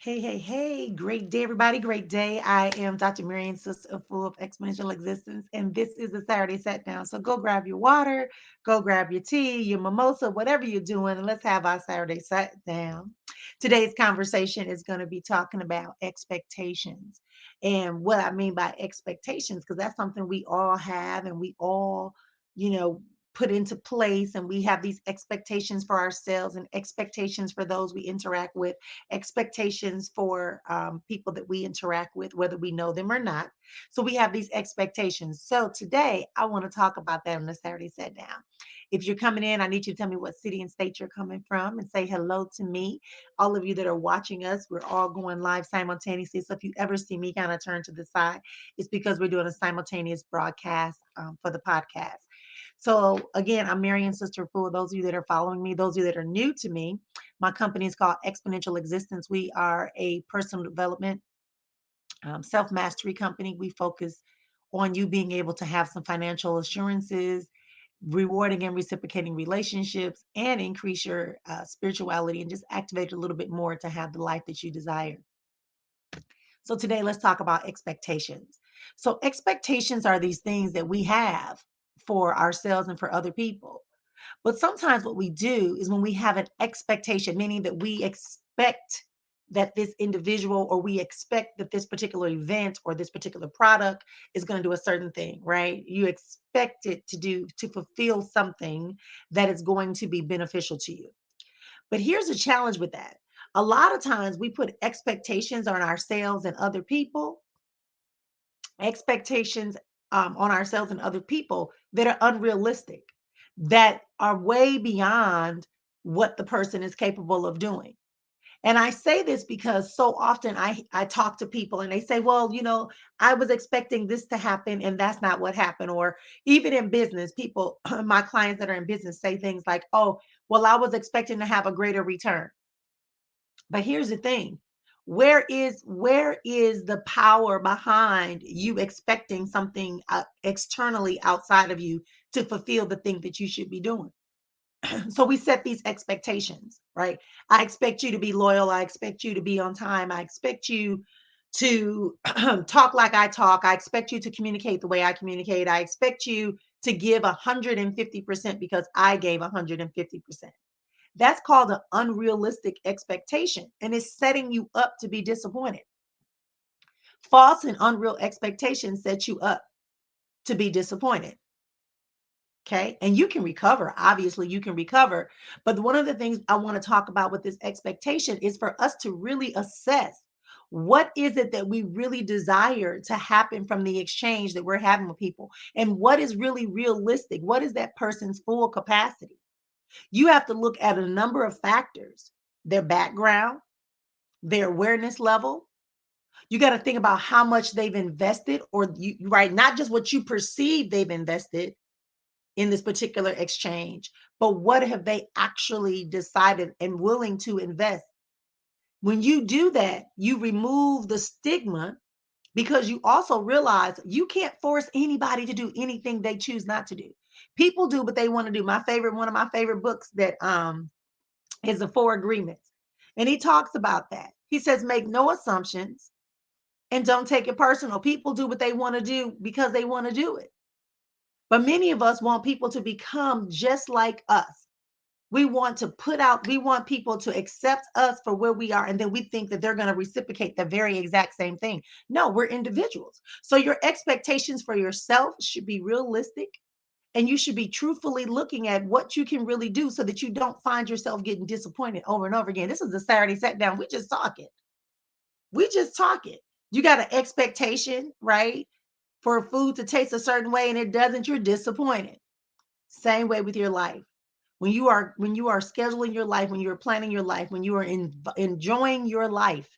Hey, hey, hey, great day, everybody. Great day. I am Dr. Marion, sister full of exponential existence, and this is the Saturday Set Down. So go grab your water, go grab your tea, your mimosa, whatever you're doing, and let's have our Saturday Set Down. Today's conversation is going to be talking about expectations and what I mean by expectations, because that's something we all have and we all, you know, put into place, and we have these expectations for ourselves and expectations for those we interact with, expectations for people that we interact with, whether we know them or not. So we have these expectations. So today I want to talk about that on the Saturday Set Down. If you're coming in, I need you to tell me what city and state you're coming from and say hello to me. All of you that are watching us, we're all going live simultaneously. So if you ever see me kind of turn to the side, it's because we're doing a simultaneous broadcast for the podcast. So again, I'm Marion Sister for those of you that are following me, those of you that are new to me. My company is called Exponential Existence. We are a personal development, self mastery company. We focus on you being able to have some financial assurances, rewarding and reciprocating relationships, and increase your spirituality and just activate a little bit more to have the life that you desire. So today, let's talk about expectations. So, expectations are these things that we have for ourselves and for other people. But sometimes what we do is when we have an expectation, meaning that we expect that this individual or we expect that this particular event or this particular product is going to do a certain thing, right? You expect it to fulfill something that is going to be beneficial to you. But here's a challenge with that. A lot of times we put expectations on ourselves and other people, expectations on ourselves and other people that are unrealistic, that are way beyond what the person is capable of doing. And I say this because so often I talk to people and they say, well, I was expecting this to happen and that's not what happened. Or even in business, people, my clients that are in business say things like, oh, well, I was expecting to have a greater return. But here's the thing. Where is the power behind you expecting something externally outside of you to fulfill the thing that you should be doing? So we set these expectations, right? I expect you to be loyal. I expect you to be on time. I expect you to talk like I talk. I expect you to communicate the way I communicate. I expect you to give 150% because I gave 150%. That's called an unrealistic expectation, and it's setting you up to be disappointed. False and unreal expectations set you up to be disappointed. Okay. And you can recover. Obviously, you can recover. But one of the things I want to talk about with this expectation is for us to really assess what is it that we really desire to happen from the exchange that we're having with people, and what is really realistic. What is that person's full capacity? You have to look at a number of factors: their background, their awareness level. You got to think about how much they've invested, or right, not just what you perceive they've invested in this particular exchange, but what have they actually decided and willing to invest? When you do that, you remove the stigma, because you also realize you can't force anybody to do anything they choose not to do. People do what they want to do. One of my favorite books that is the Four Agreements. And he talks about that. He says, make no assumptions and don't take it personal. People do what they want to do because they want to do it. But many of us want people to become just like us. We want people to accept us for where we are. And then we think that they're going to reciprocate the very exact same thing. No, we're individuals. So your expectations for yourself should be realistic. And you should be truthfully looking at what you can really do so that you don't find yourself getting disappointed over and over again. This is the Saturday Set Down. We just talking. We just talking. You got an expectation, right? For food to taste a certain way and it doesn't, you're disappointed. Same way with your life. When you are scheduling your life, when you're planning your life, when you are enjoying your life,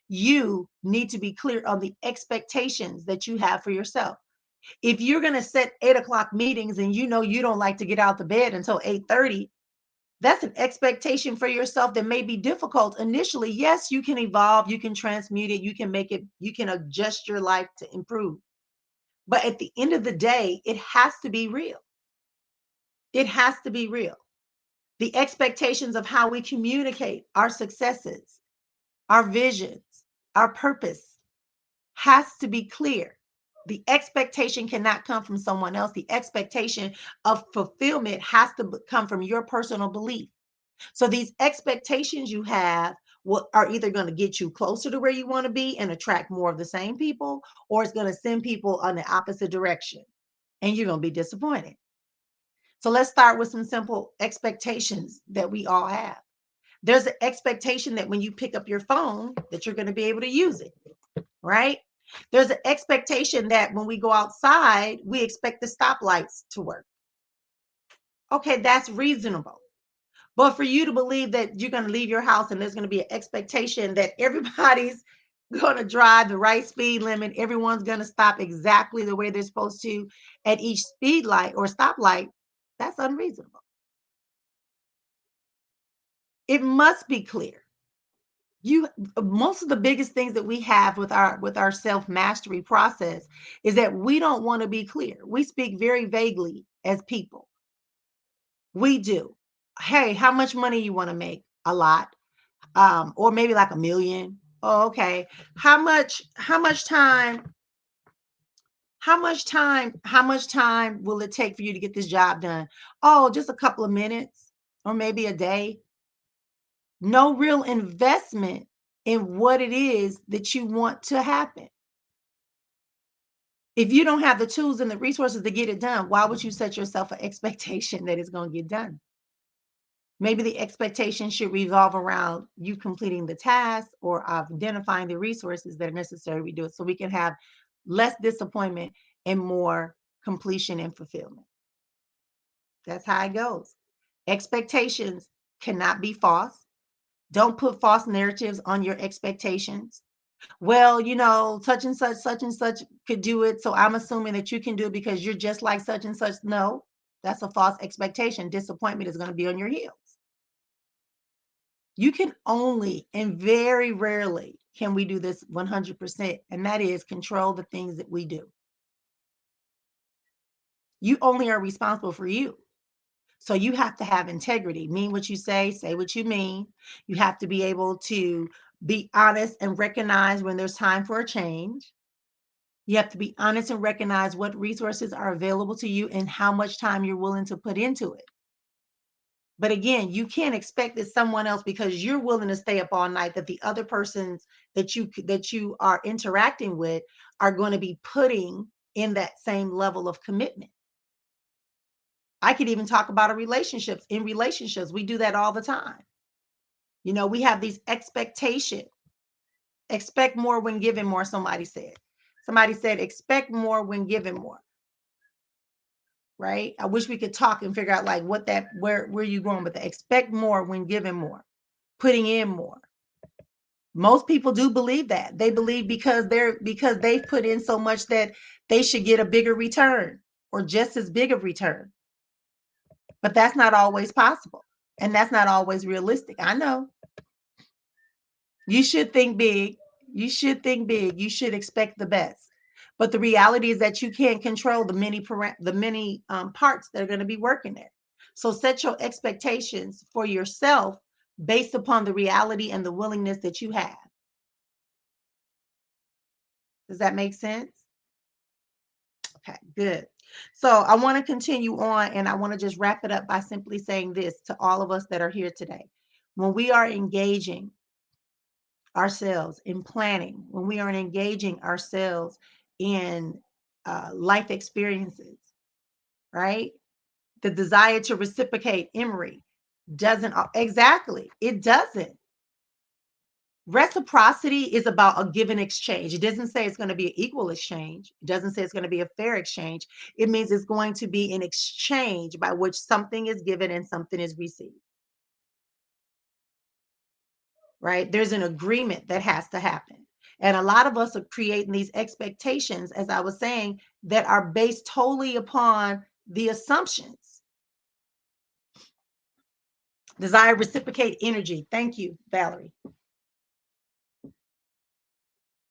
you need to be clear on the expectations that you have for yourself. If you're going to set 8 o'clock meetings and you know you don't like to get out the bed until 8:30, that's an expectation for yourself that may be difficult initially. Yes, you can evolve, you can transmute it, you can make it, you can adjust your life to improve. But at the end of the day, it has to be real. It has to be real. The expectations of how we communicate our successes, our visions, our purpose has to be clear. The expectation cannot come from someone else. The expectation of fulfillment has to come from your personal belief. So these expectations you have are either going to get you closer to where you want to be and attract more of the same people, or it's going to send people on the opposite direction and you're going to be disappointed. So let's start with some simple expectations that we all have. There's an expectation that when you pick up your phone that you're going to be able to use it, right? There's an expectation that when we go outside, we expect the stoplights to work. Okay, that's reasonable. But for you to believe that you're going to leave your house and there's going to be an expectation that everybody's going to drive the right speed limit, everyone's going to stop exactly the way they're supposed to at each speed light or stoplight, that's unreasonable. It must be clear. You Most of the biggest things that we have with our self-mastery process is that we don't want to be clear. We speak very vaguely as people. We do. Hey, how much money you want to make? A lot. Or maybe like 1 million. Oh, okay. How much time will it take for you to get this job done? Oh, just a couple of minutes or maybe a day. No real investment in what it is that you want to happen. If you don't have the tools and the resources to get it done, why would you set yourself an expectation that it's going to get done? Maybe the expectation should revolve around you completing the task or identifying the resources that are necessary to do it so we can have less disappointment and more completion and fulfillment. That's how it goes. Expectations cannot be false. Don't put false narratives on your expectations. Well, such and such could do it. So I'm assuming that you can do it because you're just like such and such. No, that's a false expectation. Disappointment is going to be on your heels. You can only, and very rarely can we do this 100%, and that is control the things that we do. You only are responsible for you. So you have to have integrity, mean what you say what you mean. You have to be able to be honest and recognize when there's time for a change. You have to be honest and recognize what resources are available to you and how much time you're willing to put into it. But again, you can't expect that someone else, because you're willing to stay up all night, that the other persons that you are interacting with are going to be putting in that same level of commitment. I could even talk about relationships. In relationships, we do that all the time. We have these expectations. Expect more when given more, somebody said. Somebody said, expect more when given more. Right? I wish we could talk and figure out like where you going with that. Expect more when given more, putting in more. Most people do believe that. They believe because they've put in so much that they should get a bigger return or just as big of return. But that's not always possible. And that's not always realistic. I know. You should think big. You should think big. You should expect the best. But the reality is that you can't control the many parts that are going to be working there. So set your expectations for yourself based upon the reality and the willingness that you have. Does that make sense? Okay, good. So I want to continue on, and I want to just wrap it up by simply saying this to all of us that are here today. When we are engaging ourselves in planning, when we are engaging ourselves in life experiences, right? The desire to reciprocate, Emery, doesn't exactly, it doesn't. Reciprocity is about a give and exchange. It doesn't say it's going to be an equal exchange. It doesn't say it's going to be a fair exchange. It means it's going to be an exchange by which something is given and something is received. Right? There's an agreement that has to happen. And a lot of us are creating these expectations, as I was saying, that are based totally upon the assumptions. Desire, reciprocate energy. Thank you, Valerie.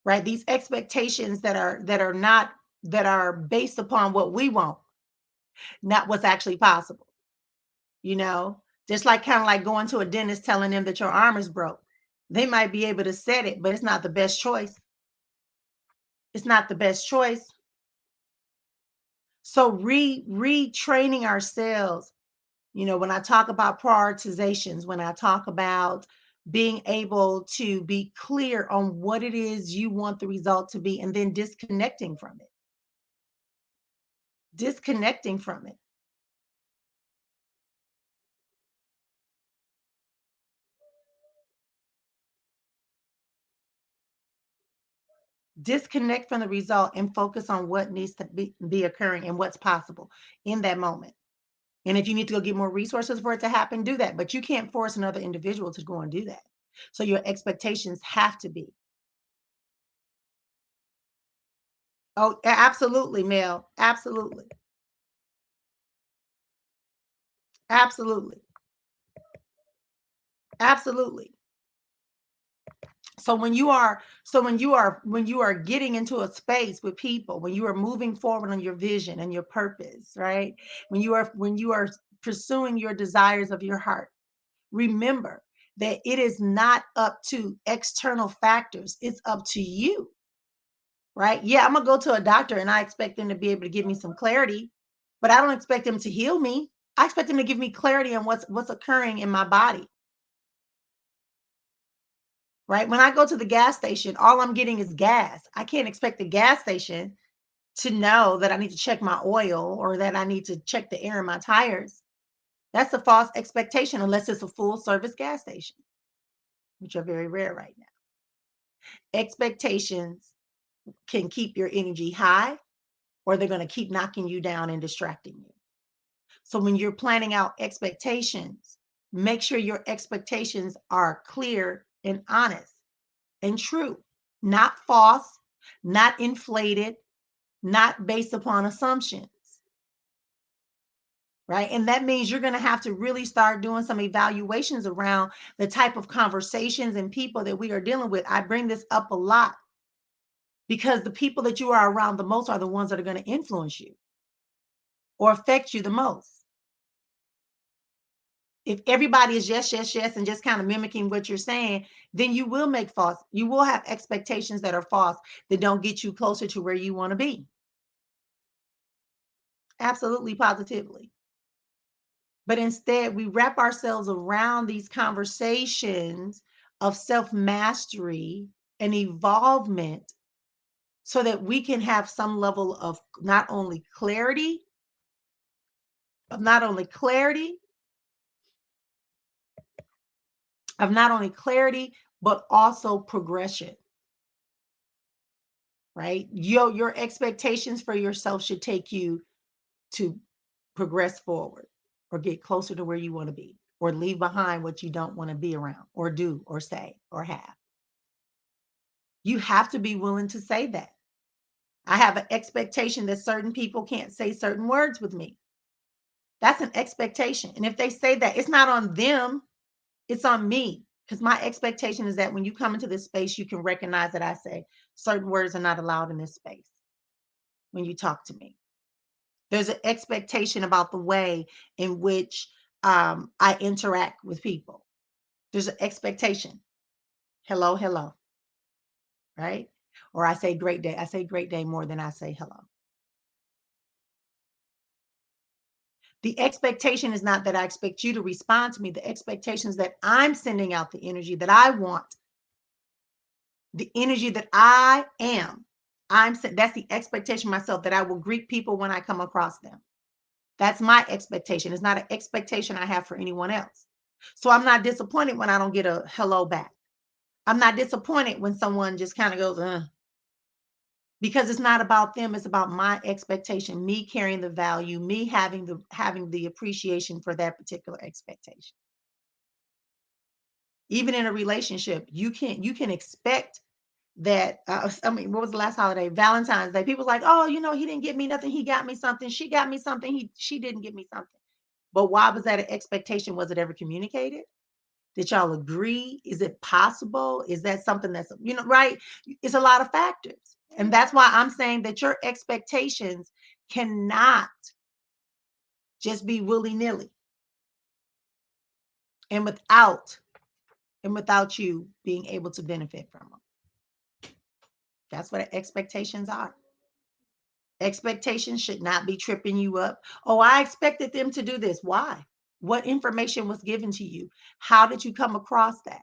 Right? These expectations that are based upon what we want, not what's actually possible. Just like kind of like going to a dentist telling them that your arm is broke. They might be able to set it, but it's not the best choice. It's not the best choice. So retraining ourselves, when I talk about prioritizations, when I talk about being able to be clear on what it is you want the result to be, and then disconnecting from it. Disconnecting from it. Disconnect from the result and focus on what needs to be occurring and what's possible in that moment. And if you need to go get more resources for it to happen, do that. But you can't force another individual to go and do that. So your expectations have to be. Oh, absolutely, Mel. Absolutely. Absolutely. Absolutely. So when you are getting into a space with people, when you are moving forward on your vision and your purpose, right? When you are pursuing your desires of your heart, remember that it is not up to external factors, it's up to you, right? Yeah, I'm gonna go to a doctor and I expect them to be able to give me some clarity, but I don't expect them to heal me. I expect them to give me clarity on what's occurring in my body, right? When I go to the gas station, all I'm getting is gas. I can't expect the gas station to know that I need to check my oil or that I need to check the air in my tires. That's a false expectation unless it's a full service gas station, which are very rare right now. Expectations can keep your energy high, or they're going to keep knocking you down and distracting you. So when you're planning out expectations, make sure your expectations are clear and honest and true, not false, not inflated, not based upon assumptions, right? And that means you're going to have to really start doing some evaluations around the type of conversations and people that we are dealing with. I bring this up a lot because the people that you are around the most are the ones that are going to influence you or affect you the most. If everybody is yes, yes, yes, and just kind of mimicking what you're saying, then you will have expectations that are false that don't get you closer to where you want to be. Absolutely, positively. But instead, we wrap ourselves around these conversations of self mastery and evolvement so that we can have some level of not only clarity, but also progression, right? Your expectations for yourself should take you to progress forward or get closer to where you want to be or leave behind what you don't want to be around or do or say or have. You have to be willing to say that. I have an expectation that certain people can't say certain words with me. That's an expectation. And if they say that, it's not on them, it's on me. Because my expectation is that when you come into this space, you can recognize that I say certain words are not allowed in this space when you talk to me. There's an expectation about the way in which I interact with people. There's an expectation. Hello, hello, right? Or I say great day. I say great day more than I say hello. The expectation is not that I expect you to respond to me. The expectation is that I'm sending out the energy that I want, the energy that I am. That's the expectation myself that I will greet people when I come across them. That's my expectation. It's not an expectation I have for anyone else. So I'm not disappointed when I don't get a hello back. I'm not disappointed when someone just kind of goes, because it's not about them, it's about my expectation, me carrying the value, me having the appreciation for that particular expectation. Even in a relationship, you can expect that. I mean, what was the last holiday? Valentine's Day. People's like, oh, he didn't get me nothing, he got me something, she got me something, she didn't get me something. But why was that an expectation? Was it ever communicated? Did y'all agree? Is it possible? Is that something that's, right? It's a lot of factors. And that's why I'm saying that your expectations cannot just be willy nilly and without and without you being able to benefit from them. That's what expectations are. Expectations should not be tripping you up. Oh, I expected them to do this. Why? What information was given to you? How did you come across that?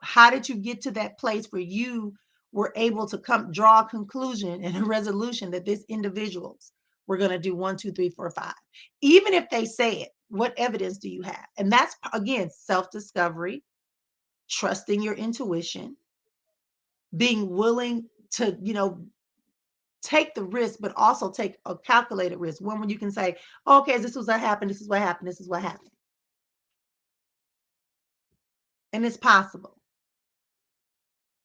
How did you get to that place where you were able to come draw a conclusion and a resolution that this individuals were going to do one, two, three, four, five? Even if they say it, what evidence do you have? And that's again self-discovery, trusting your intuition, being willing to, take the risk, but also take a calculated risk. One when you can say, okay, this was what happened, this is what happened, this is what happened. And it's possible.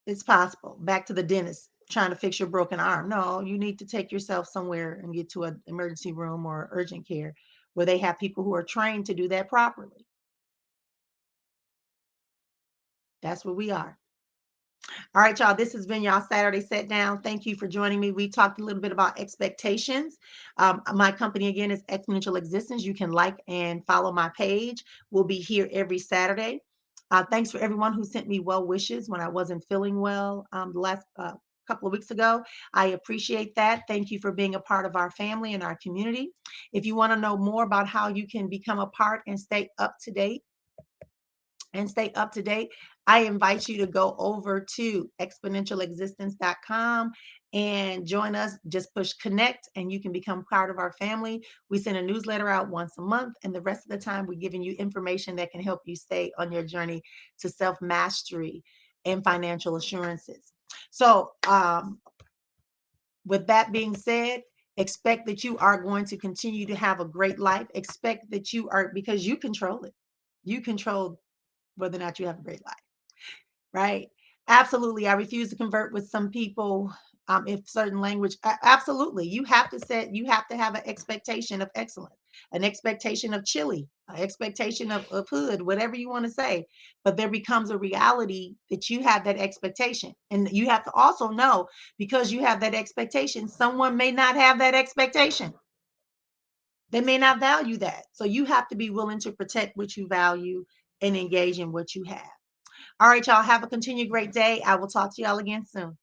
It's possible. Back to the dentist trying to fix your broken arm. No, you need to take yourself somewhere and get to an emergency room or urgent care where they have people who are trained to do that properly. That's where we are. All right, y'all. This has been y'all Saturday Set Down. Thank you for joining me. We talked a little bit about expectations. My company, again, is Exponential Existence. You can like and follow my page. We'll be here every Saturday. Thanks for everyone who sent me well wishes when I wasn't feeling well the last couple of weeks ago. I appreciate that. Thank you for being a part of our family and our community. If you want to know more about how you can become a part and stay up to date, I invite you to go over to exponentialexistence.com and join us. Just push connect and you can become part of our family. We send a newsletter out once a month, and the rest of the time we're giving you information that can help you stay on your journey to self-mastery and financial assurances. So with that being said, expect that you are going to continue to have a great life. Expect that you are, because you control it. You control whether or not you have a great life, right? Absolutely. I refuse to convert with some people if certain language, absolutely. You have to have an expectation of excellence, an expectation of chili, an expectation of hood, whatever you want to say. But there becomes a reality that you have that expectation. And you have to also know, because you have that expectation, someone may not have that expectation. They may not value that. So you have to be willing to protect what you value and engage in what you have. All right, y'all. Have a continued great day. I will talk to y'all again soon.